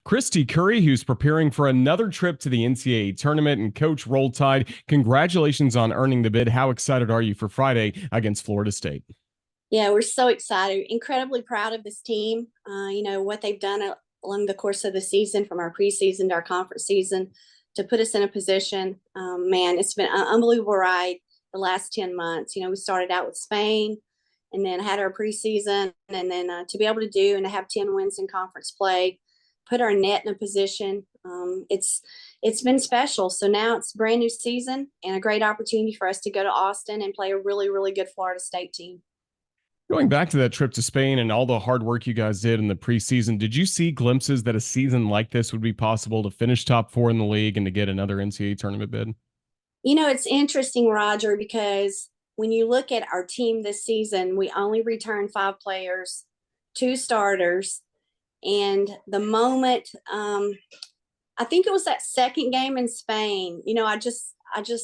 Kristy Curry, who's preparing for another trip to the NCAA tournament. And Coach Roll Tide, congratulations on earning the bid. How excited are you for Friday against Florida State? Yeah, we're so excited, incredibly proud of this team. What they've done along the course of the season, from our preseason to our conference season, to put us in a position. Man, it's been an unbelievable ride the last 10 months. We started out with Spain and then had our preseason, and then to be able to do and to have 10 wins in conference play, put our net in a position. It's been special. So now it's a brand new season and a great opportunity for us to go to Austin and play a really, really good Florida State team. Going back to that trip to Spain and all the hard work you guys did in the preseason, did you see glimpses that a season like this would be possible to finish top four in the league and to get another NCAA tournament bid? It's interesting, Roger, because when you look at our team this season, we only returned 5 players, 2 starters, and the moment I think it was that second game in Spain, I just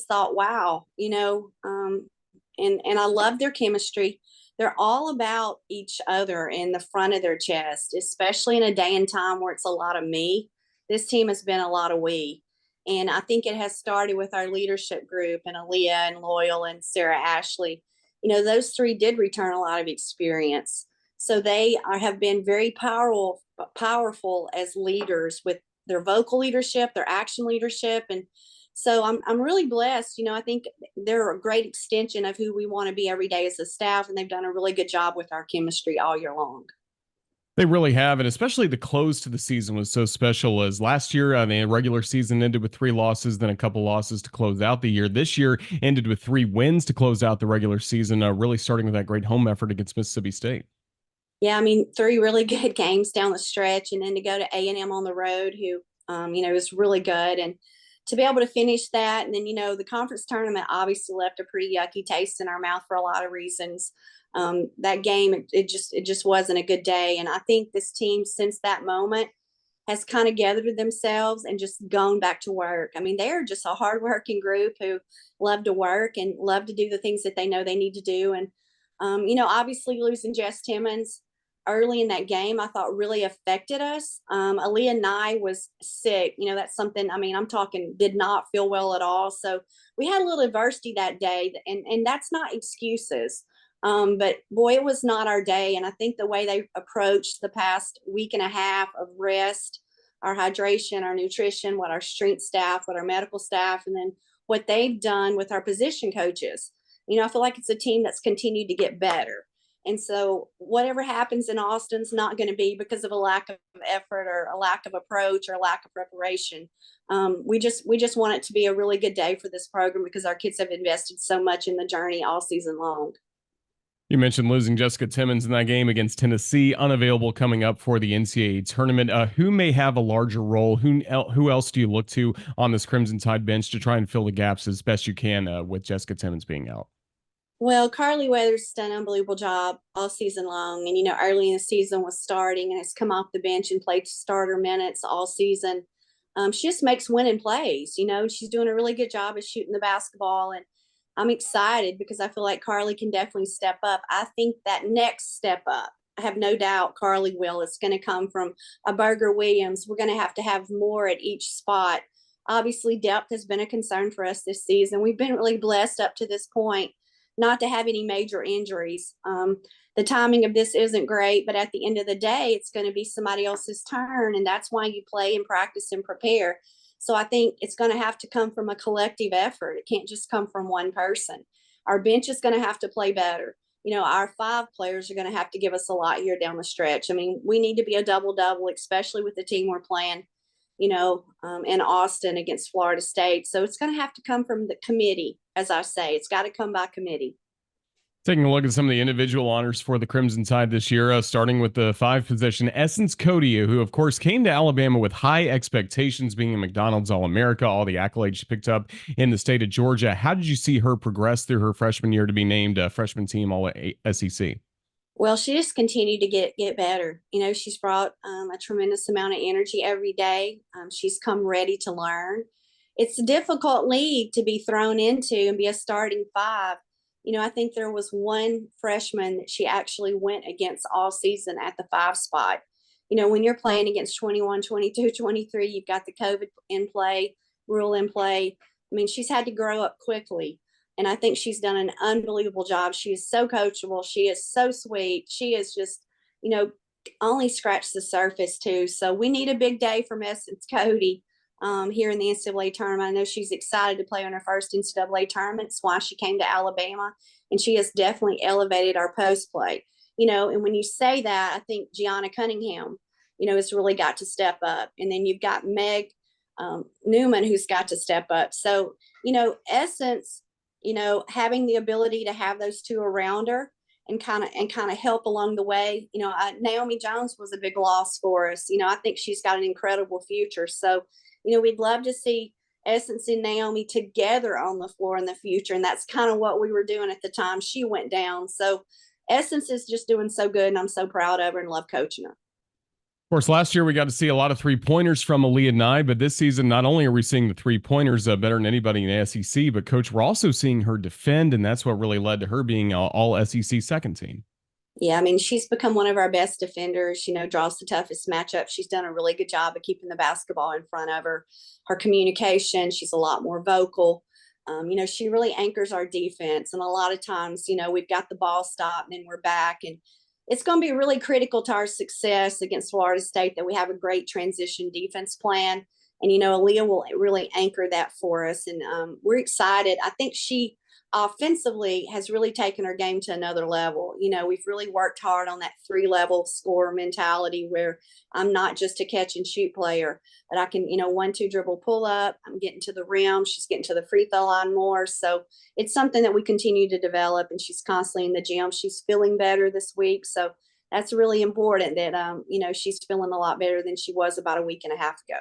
thought, wow, and I love their chemistry. They're all about each other in the front of their chest, especially in a day and time where it's a lot of me. This team has been a lot of we. And I think it has started with our leadership group and Aaliyah and Loyal and Sarah Ashley. Those three did return a lot of experience. So have been very powerful as leaders with their vocal leadership, their action leadership. And so I'm really blessed. I think they're a great extension of who we want to be every day as a staff, and they've done a really good job with our chemistry all year long. They really have, and especially the close to the season was so special. As last year, the regular season ended with 3 losses, then a couple losses to close out the year. This year ended with 3 wins to close out the regular season, really starting with that great home effort against Mississippi State. Yeah, I mean, 3 really good games down the stretch, and then to go to A&M on the road, who, was really good. And to be able to finish that, and then, the conference tournament obviously left a pretty yucky taste in our mouth for a lot of reasons. That game, it just wasn't a good day. And I think this team, since that moment, has kind of gathered themselves and just gone back to work. I mean, they're just a hardworking group who love to work and love to do the things that they know they need to do. And, obviously losing Jess Timmons early in that game, I thought really affected us. Aaliyah Nye was sick. That's something, I mean, I'm talking, did not feel well at all. So we had a little adversity that day, and that's not excuses. But boy, it was not our day. And I think the way they approached the past week and a half of rest, our hydration, our nutrition, what our strength staff, what our medical staff, and then what they've done with our position coaches. I feel like it's a team that's continued to get better. And so whatever happens in Austin's not going to be because of a lack of effort or a lack of approach or a lack of preparation. We just want it to be a really good day for this program because our kids have invested so much in the journey all season long. You mentioned losing Jessica Timmons in that game against Tennessee, unavailable coming up for the NCAA tournament. Who may have a larger role? Who else do you look to on this Crimson Tide bench to try and fill the gaps as best you can with Jessica Timmons being out? Well, Carly Weathers done an unbelievable job all season long. And, early in the season was starting and has come off the bench and played starter minutes all season. She just makes winning plays. She's doing a really good job of shooting the basketball. And I'm excited because I feel like Carly can definitely step up. I think that next step up, I have no doubt Carly will. It's going to come from a Berger Williams. We're going to have more at each spot. Obviously, depth has been a concern for us this season. We've been really blessed up to this point not to have any major injuries. The timing of this isn't great, but at the end of the day, it's going to be somebody else's turn. And that's why you play and practice and prepare. So I think it's going to have to come from a collective effort. It can't just come from one person. Our bench is going to have to play better. Our 5 players are going to have to give us a lot here down the stretch. I mean, we need to be a double-double, especially with the team we're playing, in Austin against Florida State. So it's going to have to come from the committee, as I say. It's got to come by committee. Taking a look at some of the individual honors for the Crimson Tide this year, starting with the 5-position Essence Cody, who, of course, came to Alabama with high expectations, being a McDonald's All-America, all the accolades she picked up in the state of Georgia. How did you see her progress through her freshman year to be named freshman team All-SEC? Well, she just continued to get better. She's brought a tremendous amount of energy every day. She's come ready to learn. It's a difficult league to be thrown into and be a starting 5. I think there was one freshman that she actually went against all season at the 5 spot. when you're playing against 21, 22, 23, you've got the COVID in play, rule in play. I mean, she's had to grow up quickly. And I think she's done an unbelievable job. She is so coachable. She is so sweet. She is just, you know, only scratched the surface too. So we need a big day from Essence Cody here in the NCAA tournament. I know she's excited to play on her first NCAA tournament. It's why she came to Alabama, and she has definitely elevated our post play. And when you say that, I think Gianna Cunningham, has really got to step up. And then you've got Meg Newman, who's got to step up. So, Essence, having the ability to have those two around her and kind of help along the way. Naomi Jones was a big loss for us. I think she's got an incredible future. So, we'd love to see Essence and Naomi together on the floor in the future. And that's kind of what we were doing at the time she went down. So Essence is just doing so good, and I'm so proud of her and love coaching her. Of course, last year we got to see a lot of three-pointers from Aaliyah Nye, but this season, not only are we seeing the three-pointers better than anybody in the SEC, but, Coach, we're also seeing her defend, and that's what really led to her being all SEC second team. Yeah, I mean, she's become one of our best defenders, draws the toughest matchup. She's done a really good job of keeping the basketball in front of her. Her communication, she's a lot more vocal. She really anchors our defense. And a lot of times, we've got the ball stopped and then we're back. And it's going to be really critical to our success against Florida State that we have a great transition defense plan. And, Aaliyah will really anchor that for us. And we're excited. I think she offensively has really taken her game to another level. We've really worked hard on that 3-level score mentality where I'm not just a catch and shoot player, but I can, 1-2 dribble pull up. I'm getting to the rim. She's getting to the free throw line more. So it's something that we continue to develop, and she's constantly in the gym. She's feeling better this week. So that's really important that, she's feeling a lot better than she was about a week and a half ago.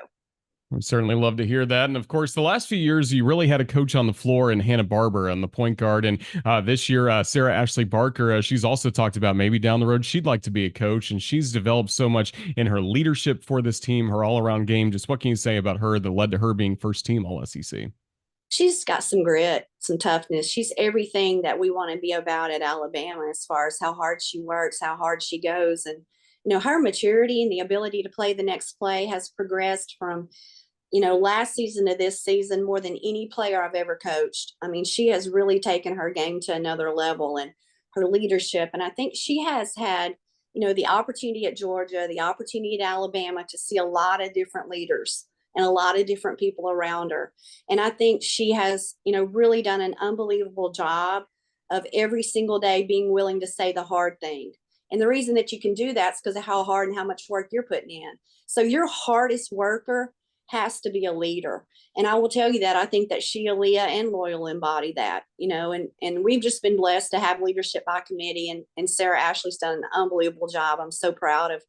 We certainly love to hear that. And of course, the last few years, you really had a coach on the floor in Hannah Barber on the point guard. And this year, Sarah Ashley Barker, she's also talked about maybe down the road, she'd like to be a coach. And she's developed so much in her leadership for this team, her all around game. Just what can you say about her that led to her being first team All SEC? She's got some grit, some toughness. She's everything that we want to be about at Alabama as far as how hard she works, how hard she goes. And, her maturity and the ability to play the next play has progressed from last season to this season more than any player I've ever coached. I mean, she has really taken her game to another level, and her leadership. And I think she has had, the opportunity at Georgia, the opportunity at Alabama to see a lot of different leaders and a lot of different people around her. And I think she has, really done an unbelievable job of every single day being willing to say the hard thing. And the reason that you can do that is because of how hard and how much work you're putting in. So your hardest worker has to be a leader. And I will tell you that I think that she, Aaliyah, and Loyal embody that, and we've just been blessed to have leadership by committee, and Sarah Ashley's done an unbelievable job. I'm so proud of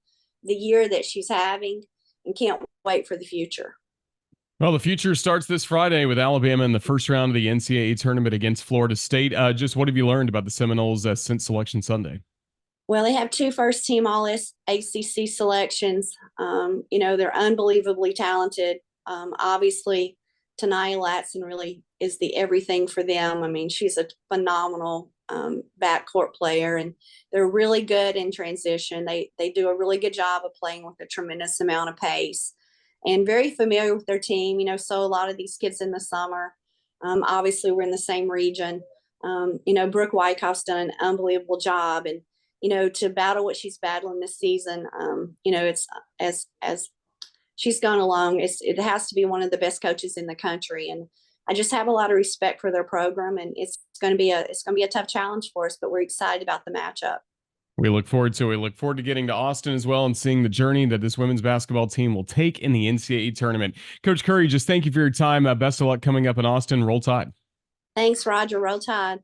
the year that she's having and can't wait for the future. Well, the future starts this Friday with Alabama in the first round of the NCAA tournament against Florida State. Just what have you learned about the Seminoles since Selection Sunday? Well, they have 2 first-team All-ACC selections. They're unbelievably talented. Obviously, Tanaya Latson really is the everything for them. I mean, she's a phenomenal backcourt player, and they're really good in transition. They do a really good job of playing with a tremendous amount of pace and very familiar with their team. So a lot of these kids in the summer, obviously we're in the same region. Brooke Wyckoff's done an unbelievable job, and to battle what she's battling this season, it's as she's gone along, it has to be one of the best coaches in the country. And I just have a lot of respect for their program, and it's going to be a tough challenge for us, but we're excited about the matchup. We look forward to it. We look forward to getting to Austin as well and seeing the journey that this women's basketball team will take in the NCAA tournament. Coach Curry, just thank you for your time. Best of luck coming up in Austin. Roll Tide. Thanks, Roger. Roll Tide.